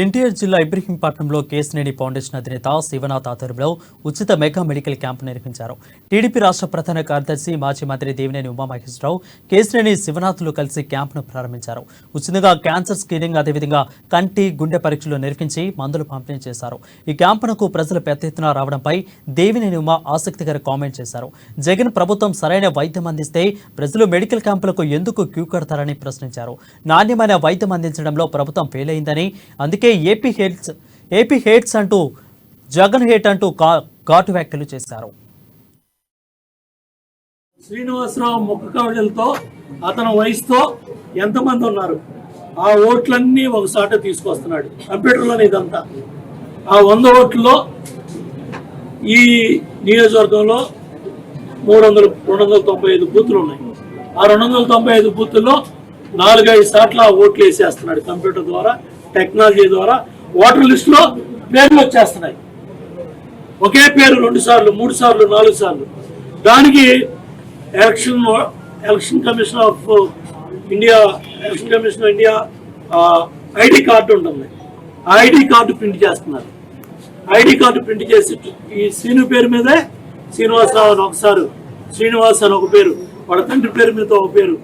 ఎన్టీఆర్ జిల్లా ఇబ్రహీంపట్నంలో కేశినేని ఫౌండేషన్ అధినేత శివనాథ్ ఆధ్వర్యంలో ఉచిత మెగా మెడికల్ క్యాంపు నిర్వహించారు. టీడీపీ రాష్ట్ర ప్రధాన కార్యదర్శి మాజీ మంత్రి దేవినేని ఉమామహేశ్వరరావు కేశినేని శివనాథ్లు కలిసి క్యాంపును ప్రారంభించారు. ఉచితంగా క్యాన్సర్ స్క్రీనింగ్, అదేవిధంగా కంటి, గుండె పరీక్షలు నిర్వహించి మందులు పంపిణీ చేశారు. ఈ క్యాంపునకు ప్రజలు పెద్ద ఎత్తున రావడంపై దేవినేని ఉమా ఆసక్తికర కామెంట్ చేశారు. జగన్ ప్రభుత్వం సరైన వైద్యం అందిస్తే ప్రజలు మెడికల్ క్యాంపులకు ఎందుకు క్యూ కడతారని ప్రశ్నించారు. నాణ్యమైన వైద్యం అందించడంలో ప్రభుత్వం ఫెయిల్ అయిందని, అందుకే ఏపీ హేట్స్ అంటూ జగన్ హేట్ అంటూ ఘాటు వ్యాఖ్యలు చేశారు. శ్రీనివాసరావు ముఖ కవళలతో అతని వయసుతో ఎంతమంది ఉన్నారు, ఆ ఓట్లన్నీ ఒకసారి తీసుకొస్తున్నాడు కంప్యూటర్లోనే. ఇదంతా ఆ 100 ఓట్లలో ఈ నియోజకవర్గంలో 295 బూతులు ఉన్నాయి. ఆ 295 బూతుల్లో 4-5 సార్లు ఆ ఓట్లు వేసేస్తున్నాడు కంప్యూటర్ ద్వారా, టెక్నాలజీ ద్వారా. ఓటర్ లిస్ట్ లో పేర్లు వచ్చేస్తున్నాయి, ఒకే పేరు 2 సార్లు, 3 సార్లు, 4 సార్లు. దానికి election commission of India ID card ఉంటుంది. ఆ ఐడి కార్డు ప్రింట్ చేస్తున్నారు. ఐడి కార్డు ప్రింట్ చేసి ఈ శ్రీను పేరు మీదే శ్రీనివాసరావు అని ఒకసారి, శ్రీనివాస్ అని ఒక పేరు, వాళ్ళ తండ్రి పేరు మీద ఒక పేరు,